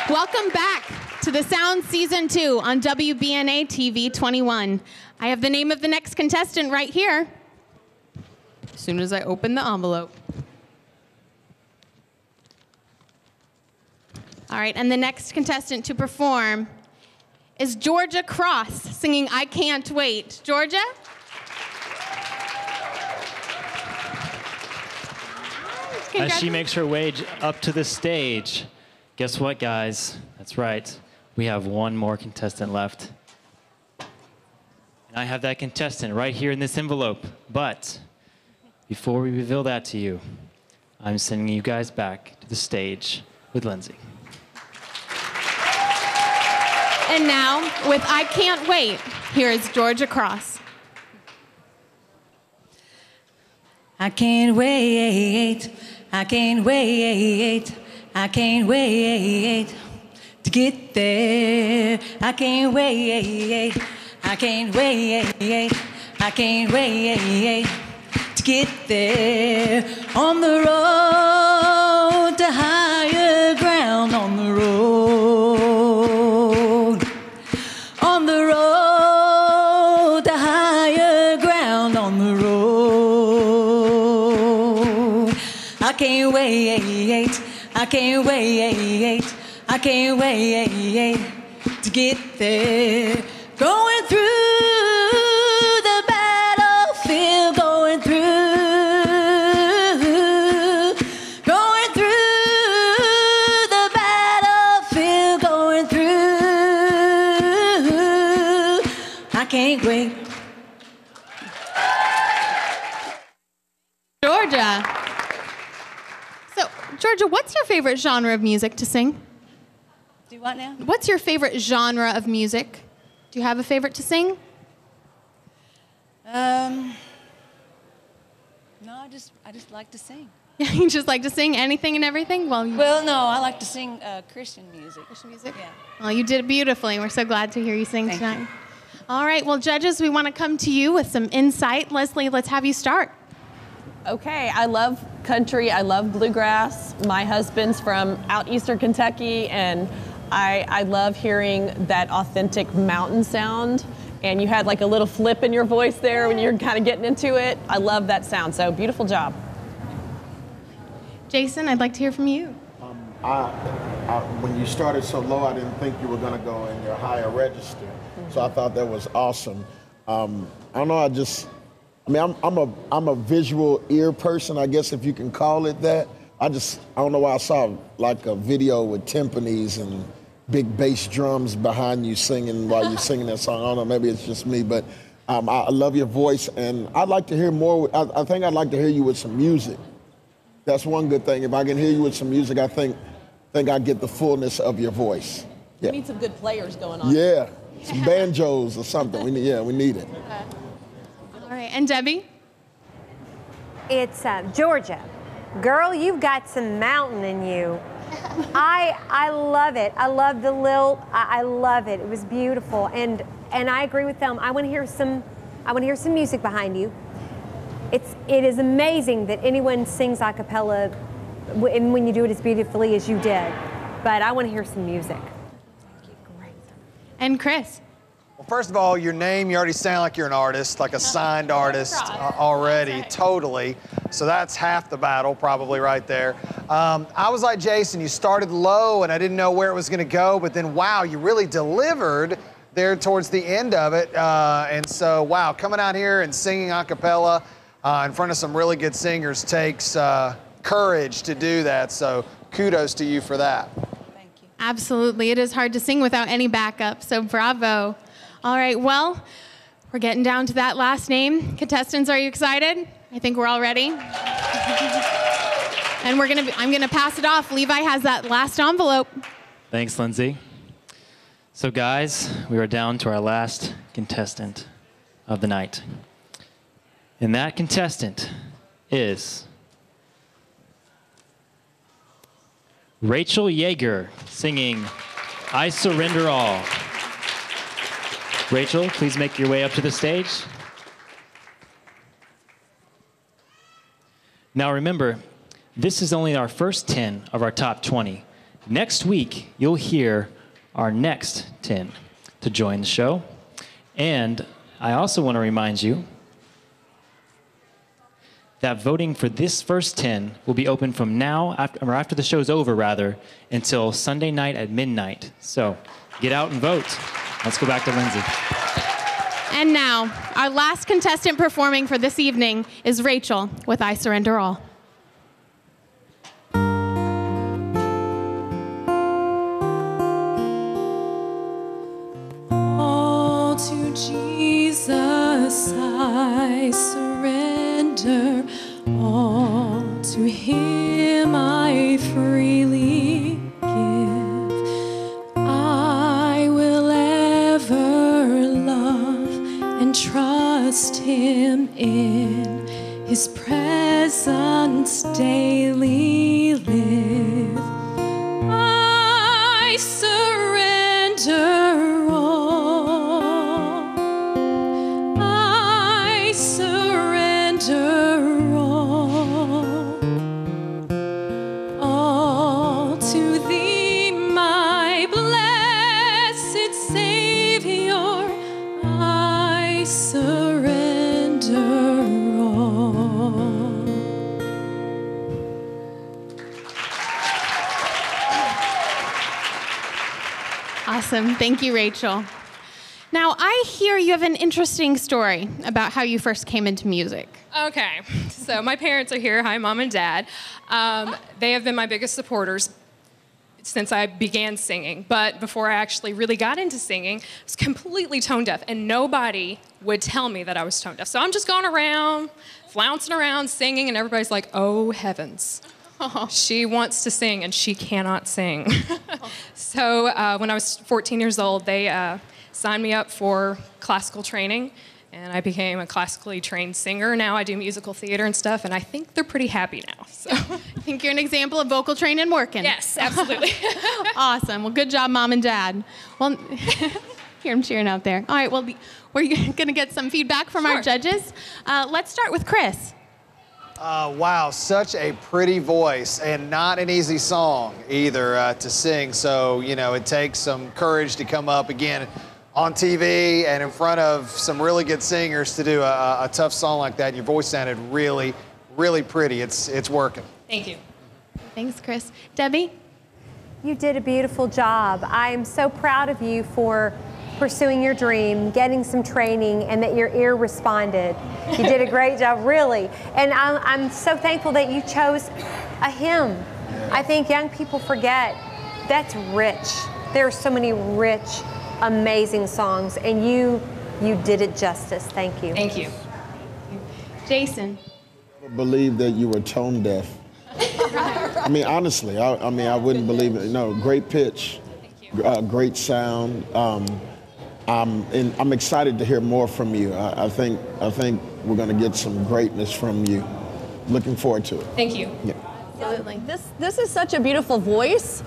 Welcome back to the Sound Season 2 on WBNA TV 21. I have the name of the next contestant right here. As soon as I open the envelope. All right, and the next contestant to perform is Joerger Cross, singing I Can't Wait. Joerger? As she makes her way up to the stage, guess what, guys? That's right. We have one more contestant left. And I have that contestant right here in this envelope. But before we reveal that to you, I'm sending you guys back to the stage with Lindsay. And now, with I Can't Wait, here is Joerger Cross. I can't wait, I can't wait, I can't wait to get there. I can't wait, I can't wait, I can't wait to get there. On the road to higher ground, on the road, on the road to higher ground, on the road. I can't wait, I can't wait, I can't wait to get there. Going through the battlefield, going through the battlefield, going through. I can't wait. Joerger. So, Joerger, what's your favorite genre of music to sing? Do what now? What's your favorite genre of music? Do you have a favorite to sing? No, I just like to sing. You just like to sing anything and everything? Well, No, I like to sing Christian music. Christian music? Yeah. Well, you did it beautifully. We're so glad to hear you sing Thank tonight. you. All right, well, judges, we want to come to you with some insight. Leslie, let's have you start. Okay, I love country, I love bluegrass. My husband's from out eastern Kentucky, and I love hearing that authentic mountain sound. And you had like a little flip in your voice there when you're kind of getting into it. I love that sound, so beautiful job. Jason, I'd like to hear from you. When you started so low, I didn't think you were going to go in your higher register. So I thought that was awesome. I don't know, I'm a visual ear person, I guess, if you can call it that. I don't know why I saw like a video with timpanis and big bass drums behind you singing while you're singing that song. I don't know, maybe it's just me, but I love your voice, and I'd like to hear more. I think I'd like to hear you with some music. That's one good thing. If I can hear you with some music, I think I get the fullness of your voice. Yeah. We need some good players going on. Yeah, some banjos or something. We need it. All right, and Debbie? It's Georgia. Girl, you've got some mountain in you. I love it. I love the lilt. I love it. It was beautiful, and I agree with them. I want to hear some music behind you. It is amazing that anyone sings a cappella, and when you do it as beautifully as you did. But I want to hear some music. Great. And Chris? Well, first of all, your name, you already sound like you're an artist, like a signed artist already, totally. So that's half the battle probably right there. I was like Jason, you started low and I didn't know where it was gonna go, but then wow, you really delivered there towards the end of it. And so, wow, coming out here and singing a cappella in front of some really good singers takes courage to do that. So kudos to you for that. Thank you. Absolutely, it is hard to sing without any backup, so bravo. All right, well, we're getting down to that last name. Contestants, are you excited? I think we're all ready. And I'm gonna pass it off. Levi has that last envelope. Thanks, Lindsay. So guys, we are down to our last contestant of the night. And that contestant is Rachel Joerger, singing I Surrender All. Rachel, please make your way up to the stage. Now remember, this is only our first 10 of our top 20. Next week, you'll hear our next 10 to join the show. And I also want to remind you that voting for this first 10 will be open from now, after the show's over, rather, until Sunday night at midnight. So get out and vote. Let's go back to Lindsay. And now, our last contestant performing for this evening is Rachel with I Surrender All. All to Jesus I surrender, all to Him I freely give. I will ever love and trust Him in His presence daily live. I surrender all. I surrender all to Thee, my blessed Savior. I surrender all. Awesome. Thank you, Rachel. Now, I hear you have an interesting story about how you first came into music. Okay, so my parents are here. Hi, Mom and Dad. They have been my biggest supporters since I began singing. But before I actually really got into singing, I was completely tone deaf, and nobody would tell me that I was tone deaf. So I'm just going around, flouncing around, singing, and everybody's like, oh, heavens. She wants to sing, and she cannot sing. So when I was 14 years old, they signed me up for classical training, and I became a classically trained singer. Now I do musical theater and stuff, and I think they're pretty happy now. So I think you're an example of vocal training working. yes, absolutely. Awesome. Well, good job, Mom and Dad. Well, hear them cheering out there. All right, well, we're going to get some feedback from our judges. Let's start with Chris. Wow, such a pretty voice, and not an easy song either to sing. So, you know, it takes some courage to come up again on TV and in front of some really good singers to do a tough song like that. Your voice sounded really, really pretty. It's working. Thank you. Thanks, Chris. Debbie? You did a beautiful job. I am so proud of you for pursuing your dream, getting some training, and that your ear responded. You did a great job, really. And I'm so thankful that you chose a hymn. I think young people forget that's rich. There are so many rich, amazing songs, and you did it justice. Thank you. Thank you. Jason? I believe that you were tone deaf. I mean, honestly, I wouldn't believe it. No, great pitch, great sound. And I'm excited to hear more from you. I think we're going to get some greatness from you. Looking forward to it. Thank you. Yeah. Absolutely. This is such a beautiful voice,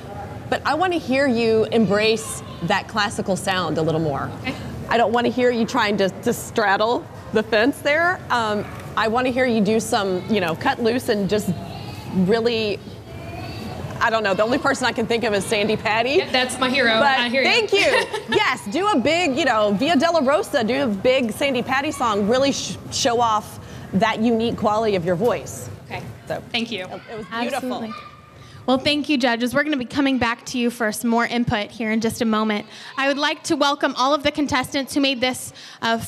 but I want to hear you embrace that classical sound a little more. Okay. I don't want to hear you trying to straddle the fence there. I want to hear you do some, cut loose and just really, I don't know, the only person I can think of is Sandy Patty. Yeah, that's my hero. But I hear thank you. Yes, do a big, Via Dolorosa, do a big Sandy Patty song, really show off that unique quality of your voice. Okay, So thank you. It was beautiful. Absolutely. Well, thank you, judges. We're going to be coming back to you for some more input here in just a moment. I would like to welcome all of the contestants who made this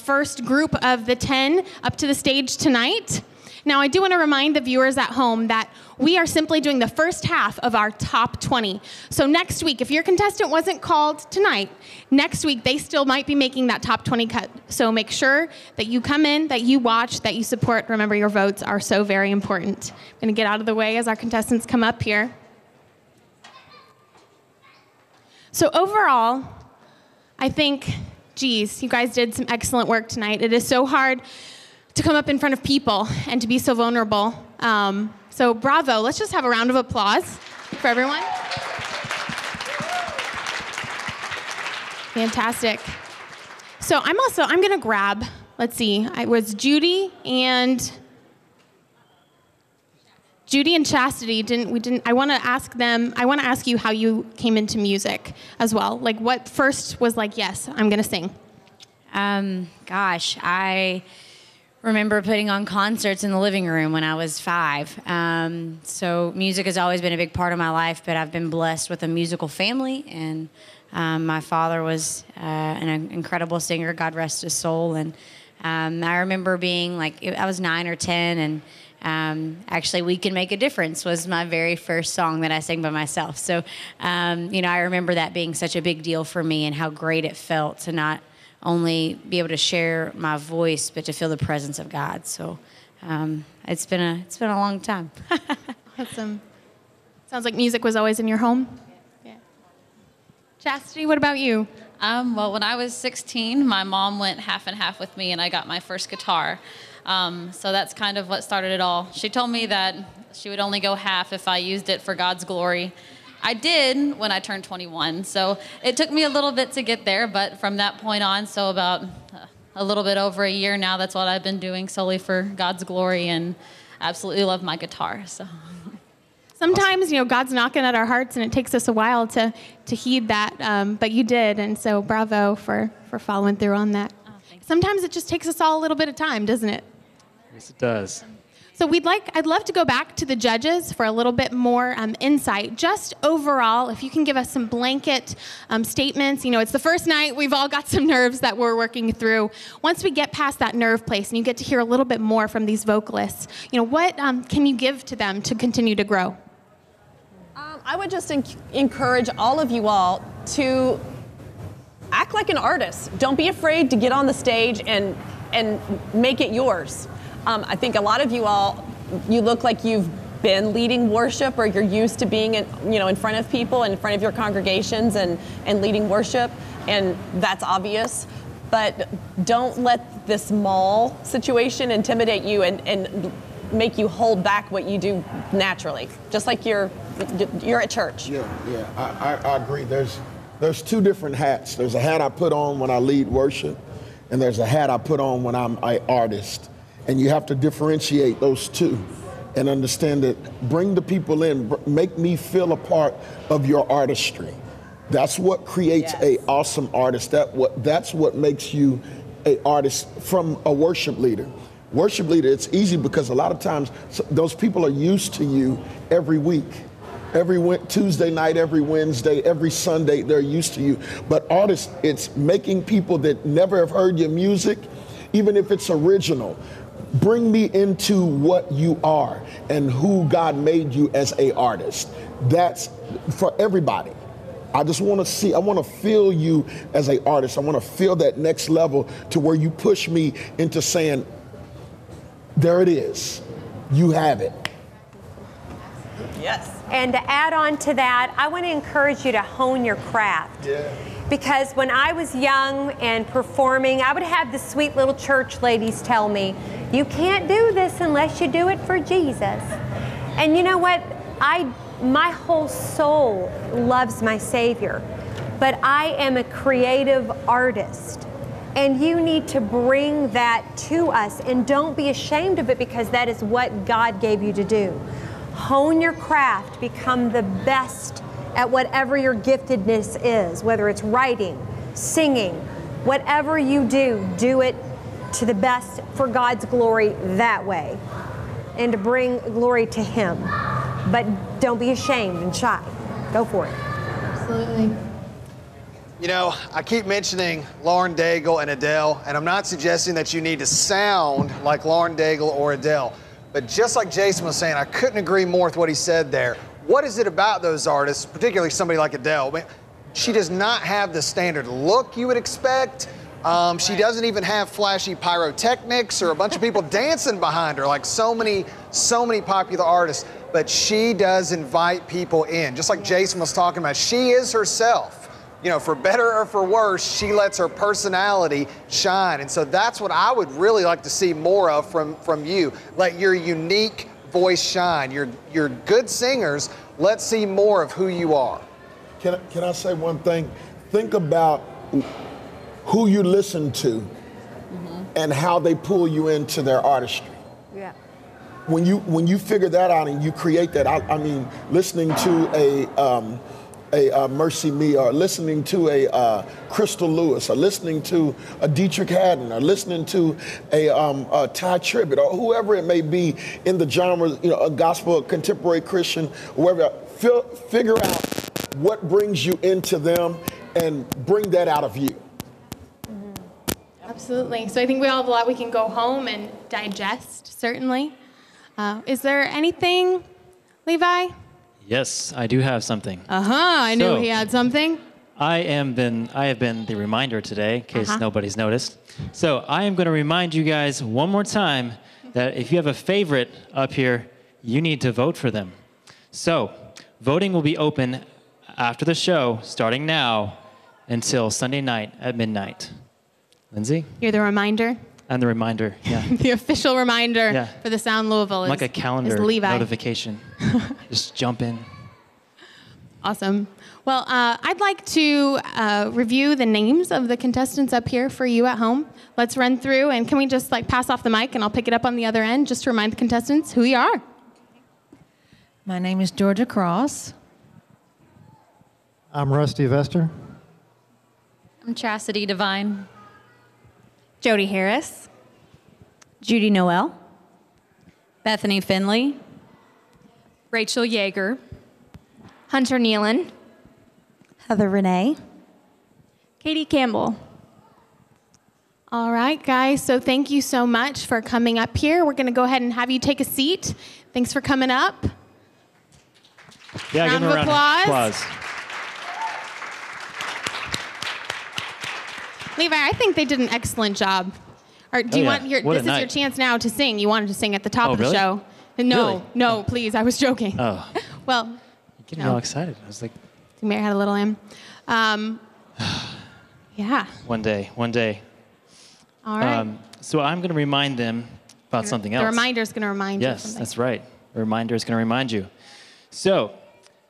first group of the 10 up to the stage tonight. Now, I do want to remind the viewers at home that we are simply doing the first half of our top 20. So next week, if your contestant wasn't called tonight, next week they still might be making that top 20 cut. So make sure that you come in, that you watch, that you support. Remember, your votes are so very important. I'm going to get out of the way as our contestants come up here. So overall, I think, geez, you guys did some excellent work tonight. It is so hard to come up in front of people and to be so vulnerable. So bravo. Let's just have a round of applause for everyone. Fantastic. So I'm going to grab, let's see, it was Judy and Judy and Chastity I want to ask you how you came into music as well. Like what first was like, yes, I'm going to sing. Gosh, I remember putting on concerts in the living room when I was 5. So music has always been a big part of my life, but I've been blessed with a musical family, and my father was an incredible singer, God rest his soul. And I remember being like, I was 9 or 10, and actually We Can Make a Difference was my very first song that I sang by myself. So, I remember that being such a big deal for me, and how great it felt to not only be able to share my voice, but to feel the presence of God. So it's been a long time. Awesome. Sounds like music was always in your home. Yeah. Chastity, what about you? Well, when I was 16, my mom went half and half with me, and I got my first guitar. So that's kind of what started it all. She told me that she would only go half if I used it for God's glory. I did when I turned 21, so it took me a little bit to get there, but from that point on, so about a little bit over a year now, that's what I've been doing solely for God's glory, and absolutely love my guitar. So sometimes, God's knocking at our hearts, and it takes us a while to heed that, but you did, and so bravo for following through on that. Oh, sometimes it just takes us all a little bit of time, doesn't it? Yes, it does. So I'd love to go back to the judges for a little bit more insight. Just overall, if you can give us some blanket statements. It's the first night. We've all got some nerves that we're working through. Once we get past that nerve place and you get to hear a little bit more from these vocalists, what can you give to them to continue to grow? I would just encourage all of you all to act like an artist. Don't be afraid to get on the stage and make it yours. I think a lot of you all, you look like you've been leading worship, or you're used to being in front of people, in front of your congregations and leading worship, and that's obvious. But don't let this mall situation intimidate you and make you hold back what you do naturally, just like you're at church. Yeah, I agree. There's two different hats. There's a hat I put on when I lead worship, and there's a hat I put on when I'm an artist. And you have to differentiate those two and understand that bring the people in, make me feel a part of your artistry. That's what creates an awesome artist. That's what makes you an artist from a worship leader. Worship leader, it's easy because a lot of times those people are used to you every week. Every Tuesday night, every Wednesday, every Sunday, they're used to you. But artists, it's making people that never have heard your music, even if it's original, bring me into what you are and who God made you as an artist. That's for everybody. I just want to I want to feel you as an artist. I want to feel that next level to where you push me into saying, there it is, you have it. Yes. And to add on to that, I want to encourage you to hone your craft. Yeah. Because when I was young and performing, I would have the sweet little church ladies tell me, you can't do this unless you do it for Jesus. And you know what? My whole soul loves my Savior, but I am a creative artist. And you need to bring that to us, and don't be ashamed of it, because that is what God gave you to do. Hone your craft, become the best at whatever your giftedness is, whether it's writing, singing, whatever you do, do it to the best for God's glory that way, and to bring glory to Him. But don't be ashamed and shy. Go for it. Absolutely. I keep mentioning Lauren Daigle and Adele, and I'm not suggesting that you need to sound like Lauren Daigle or Adele, but just like Jason was saying, I couldn't agree more with what he said there. What is it about those artists, particularly somebody like Adele? I mean, she does not have the standard look you would expect. She doesn't even have flashy pyrotechnics or a bunch of people dancing behind her like so many popular artists. But she does invite people in. Just like Jason was talking about, she is herself. For better or for worse, she lets her personality shine. And so that's what I would really like to see more of from you. Let your unique voice shine. You're good singers. Let's see more of who you are. Can I say one thing? Think about who you listen to and how they pull you into their artistry. Yeah. when you figure that out and you create that, I mean, listening to a Mercy Me, or listening to a Crystal Lewis, or listening to a Dietrich Haddon, or listening to a Ty Tribbett, or whoever it may be in the genre, a gospel, contemporary Christian, wherever, figure out what brings you into them and bring that out of you. Absolutely. So I think we all have a lot we can go home and digest, certainly. Is there anything, Levi? Yes, I do have something. I knew he had something. I have been the reminder today, in case nobody's noticed. So I am going to remind you guys one more time that if you have a favorite up here, you need to vote for them. So voting will be open after the show, starting now, until Sunday night at midnight. Lindsay? You're the reminder? I'm the reminder, yeah. The official reminder for the Sound Louisville is like a calendar notification. Just jump in. Awesome. Well, I'd like to review the names of the contestants up here for you at home. Let's run through, and can we just pass off the mic, and I'll pick it up on the other end just to remind the contestants who you are. My name is Georgia Cross. I'm Rusty Vester. I'm Chastity Divine. Jody Harris. Judy Noel. Bethany Finley. Rachel Joerger. Hunter Nealon. Heather Renee. Katie Campbell. All right, guys, so thank you so much for coming up here. We're going to go ahead and have you take a seat. Thanks for coming up. Yeah, round of applause. Levi, I think they did an excellent job. Or do you want this is your chance now to sing. You wanted to sing at the top of the show. No, no, please, I was joking. Oh. Well, You're getting me all excited. I was like, Mary had a little lamb. Yeah. One day. All right. So I'm going to remind them about something else. The reminder's going to remind you of something. Yes, that's right. The reminder is going to remind you. So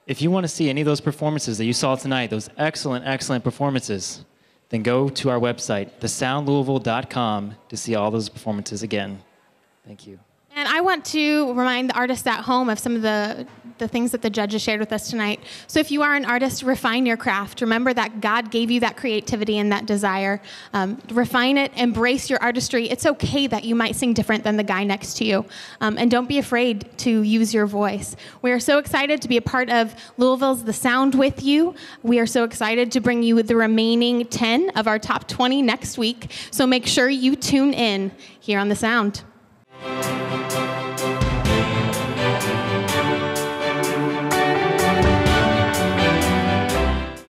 if you want to see any of those performances that you saw tonight, those excellent, excellent performances, then go to our website, thesoundlouisville.com, to see all those performances again. Thank you. And I want to remind the artists at home of some of the things that the judges shared with us tonight. So if you are an artist, refine your craft. Remember that God gave you that creativity and that desire. Refine it, embrace your artistry. It's okay that you might sing different than the guy next to you. And don't be afraid to use your voice. We are so excited to be a part of Louisville's The Sound with you. We are so excited to bring you the remaining 10 of our top 20 next week. So make sure you tune in here on The Sound.